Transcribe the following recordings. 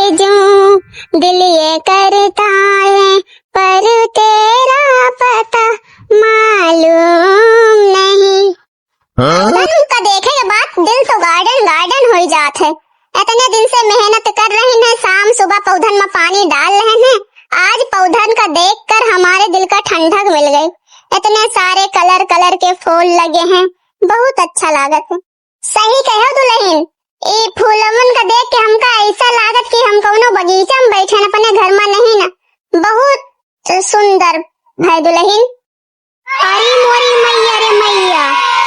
भेजूं, दिल ये करता है पर तेरा पता मालूम नहीं। का देखे के बाद दिल तो गार्डन गार्डन हो जात है। इतने दिन से मेहनत कर रहे हैं, शाम सुबह पौधन में पानी डाल रहे हैं। आज पौधन का देखकर हमारे दिल का ठंडक मिल गई। इतने सारे कलर कलर के फूल लगे हैं, बहुत अच्छा लागत है। सही कहो दुल्हन, ये फूलवन का देख के हमका ऐसा लागत कि हम कौनो बगीचा में बैठे हैं, अपने घर में नहीं ना। बहुत सुंदर है दुल्हन। अरे मोरी मैया रे मैया,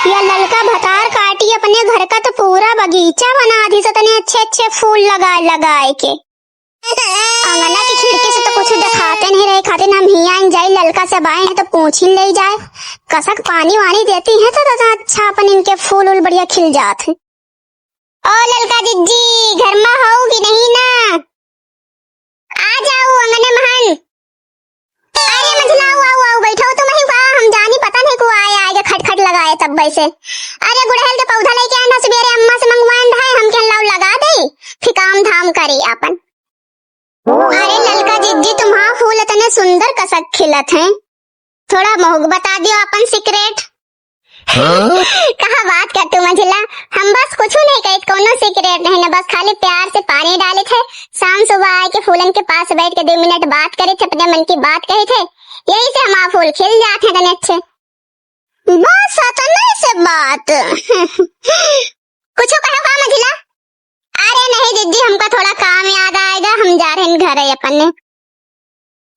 यह ललका भतार काटी अपने घर का तो पूरा बगीचा बना दी। तने अच्छे अच्छे फूल लगाए के अंगना की खिड़की से तो कुछ दिखाते नहीं रहे। खाते हम हिया जाए ललका से बाएं तो पूछ ही ले जाए। कसक पानी वानी देती है तो अच्छा अपन इनके फूल उल बढ़िया खिल जाते। ओ ललका दीदी, घर में हो कि नहीं ना? आ जाओ अंगने महन। अरे मझला आओ बैठो तुम ही वहाँ, हम जानी पता नहीं को आएगा खटखट लगाए तब वैसे। अरे गुड़हल के पौधा लेके आए ना सवेरे, अम्मा से मंगवाए है, हम के लाव लगा दे फिर काम धाम करी अपन। अरे ललका दीदी, तुम्हारा फूल इतने सुंदर कसक खिलत हैं, थोड़ा मोहग बता दियो अपन सीक्रेट। कहा बात कर तू मझला, हम बस कुछ नहीं कहे, कोनो सीक्रेट नहीं ना, बस खाली प्यार से पानी डाले थे। शाम सुबह आए के फूलन के पास बैठ के 2 मिनट बात करे थे, अपने मन की बात कहे थे, यही से हमारा फूल खिल जाते हैं अच्छे। बस इतने से बात। कुछ कहो का मझला? अरे नहीं दीदी, हमका थोड़ा काम याद आएगा, हम जा रहे हैं घर है अपन ने।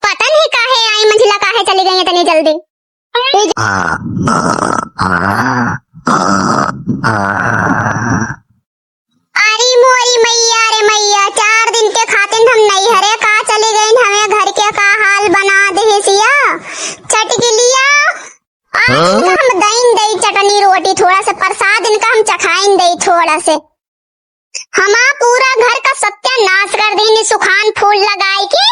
पता नहीं काहे आई मझला, काहे चली गई इतनी जल्दी। अरे मोरी मैया रे मैया, 4 दिन के खातिर हम नहीं हरे का चली गई, हमें घर के का हाल बना दे सिया। चट के लिया आज हम दही चटनी रोटी, थोड़ा सा प्रसाद इनका हम चखाइन दे थोड़ा से। हमारा पूरा घर का सत्यानाश कर दी सुखान फूल लगाए के।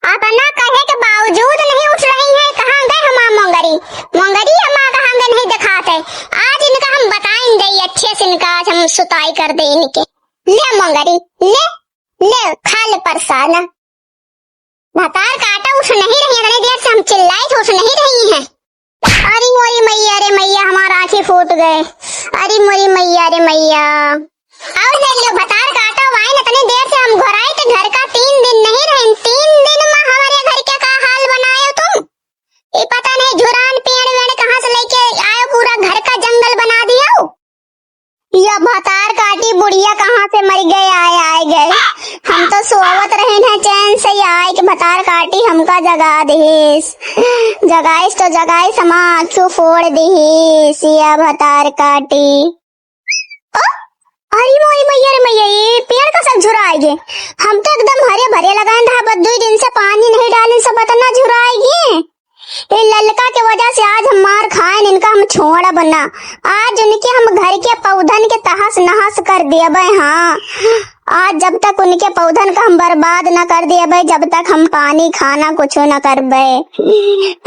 अपना कहे के बावजूद नहीं उठ रही है। कहाँ गए हमारा मोंगरी हमारा कहाँ गए नहीं दिखाते। आज इनका हम बताएं दे अच्छे से, इनका आज हम सुताई कर दे इनके। ले मोंगरी ले खा ले प्रसाद। भतार काटा उठ नहीं रही, इतनी देर से हम चिल्लाए थे, उठ नहीं रही है। अरे मोरी मैया रे मैया, हमारा आंखें फूट गए। अरे मोरी मैया रे मैया, आओ ले लो भतार काटा हुआ है, इतनी देर से हम घर आए थे, घर का 3 दिन नहीं रहे। 3 दिन में हमारे घर के का हाल बनाए हो तुम। ये पता नहीं झुरान पेड़ वेड़ कहाँ से लेके आए, पूरा घर का जंगल बना दिया हो। यह भतार काटी बुढ़िया कहाँ से मर गए, आए गए। हम तो सोवत रहे हैं चैन से, आए कि भतार काटी हमका जगा दीस तो जगाइस हम आँखों फोड़ दीस या भतार काटी। अरे मोरी मैया रे मैया, ये पेड़ का सब झुराएगे। हम तो एकदम हरे भरे लगाए था, बस 2 दिन से पानी नहीं डाले, सब इतना झुराएगी। ये ललका के वजह से आज हम मार खाए, इनका हम छोड़ा बना। आज उनके हम घर के पौधन के तहस नहस कर दिए भाई। हाँ, आज जब तक उनके पौधन का हम बर्बाद न कर दिए भाई, जब तक हम पानी खाना कुछ न कर बे।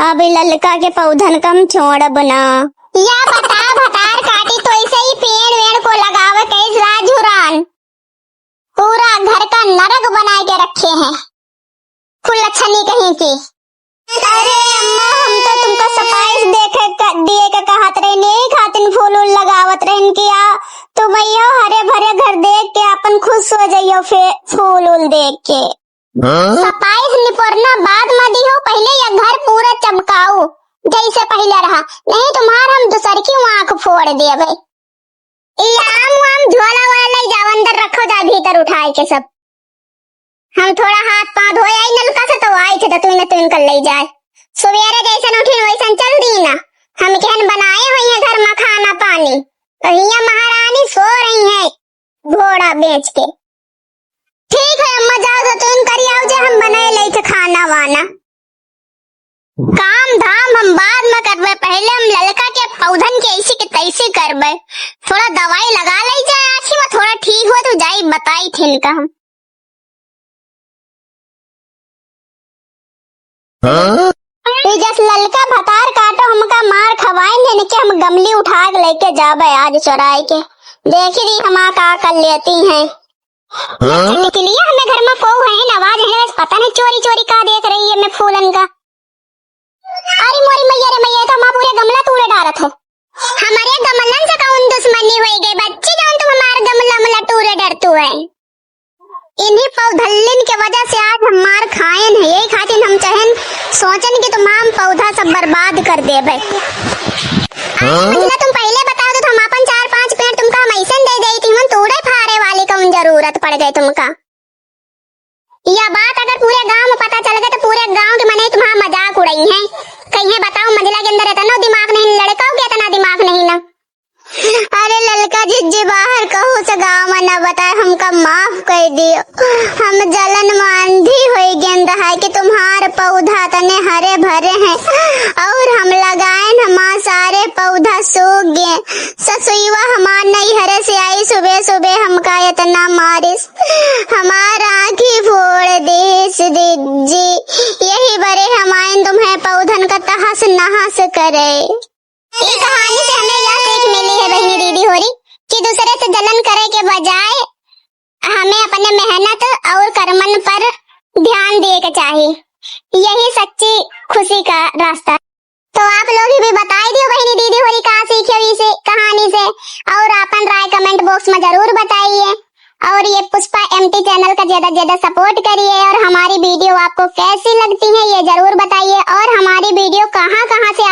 अब ललका के पौधन का हम छोड़ बना। या बता भतार काटी तो ऐसे ही पेड़ वेड़ को लगावे कैसे राजूरान, पूरा घर का नरक बना के रखे हैं, फुल अच्छा नहीं कहीं की। अरे अम्मा, हम तो तुमको सफाई दिए के कहत रहे, नहीं खातिन फूल उल लगावत रहे किया। तो भैया हरे भरे घर देख के अपन खुश हो जाइयो, फूल उल देख के। सफाई निपरना बाद में दी हो, पहले यह घर पूरा चमकाओ जैसे पहले रहा, नहीं तुम्हारा हम दूसर की आँख फोड़ दिए भाई। आम झोला वाला जाओ अंदर रखो, जा भीतर उठाए के सब। हम थोड़ा हाथ पाँव धोए आई नलका से, तो आए थे तो तुम कर ले जाए। सवेरे जैसन उठी वैसन चल दी ना। हम कहन बनाए हुई है घर में खाना पानी, तो हिया महारानी सो रही है घोड़ा बेच के। ठीक है अम्मा, जाओ तो तुम करी आओ, जो हम बनाए ले थे खाना वाना। काम धाम हम बाद में करबे, पहले हम ललका के पौधन के ऐसे के तैसे करबे। थोड़ा दवाई लगा ले जाए, आखिर में थोड़ा ठीक हो तो जाई बताई थे इनका हम। जस ललका भतार काटो हमका मार खवाए ने के हम गमली उठा के लेके जाबे आज चुराए के। देखी दी हम का कर लेती हैं। निकलिए हमें घर में कोई है आवाज है पता नहीं चोरी चोरी का देख रही है मैं फूलन का। अरे मोरी मैया रे मैया तो मां पूरे गमला तोड़े डालत है। हमारे गमलन से कौन दुश्मनी हो गई बच्ची जान तुम हमारे गमला मला तोड़े डरतू है। इन्हीं पौधल्लिन के वजह से आज हम मार खाए हैं। यही खातिर हम चाहें सोचन कि तमाम पौधा सब बर्बाद कर दे भाई। तुम पहले बता दो तो हम अपन 4-5 पेड़ तुमका हम ऐसे दे गई थी हम तोड़े फाड़े वाले कौन जरूरत पड़ गई तुमका। यह बात अगर पूरे गांव में पता चल गया तो पूरे गांव के मने तुम्हारा मजाक उड़ाई है। कहीं बताओ मंजिला के अंदर इतना दिमाग नहीं लड़का के इतना दिमाग नहीं ना। अरे ललका जिज्जी बाहर कहो से गाँव में न बताए हमका माफ कर दियो। हम जलन में अंधी हो गेंद है कि तुम्हारे पौधा तने हरे भरे हैं और हम लगाए हमारे सारे पौधा सूख गए। ससुईवा हमार नहीं हरे से आई सुबह सुबह हमका इतना मारिस हमारा आँखी फोड़ देस दीजी। यही बड़े हमारे तुम्हें पौधन का तहस नहस करे। इस कहानी से हमें यह सीख मिली है बहनी दीदी होरी कि दूसरे से जलन करे के बजाय हमें अपने मेहनत और कर्मन पर ध्यान दे के चाहिए। यही सच्ची खुशी का रास्ता। तो आप लोग भी बताई दियो बहनी दीदी होरी कहाँ सीखे इसे कहानी से और अपन राय कमेंट बॉक्स में जरूर बताइए। और ये पुष्पा एमटी चैनल का ज्यादा सपोर्ट करिए और हमारी वीडियो आपको कैसी लगती है ये जरूर बताइए। और हमारी वीडियो कहाँ से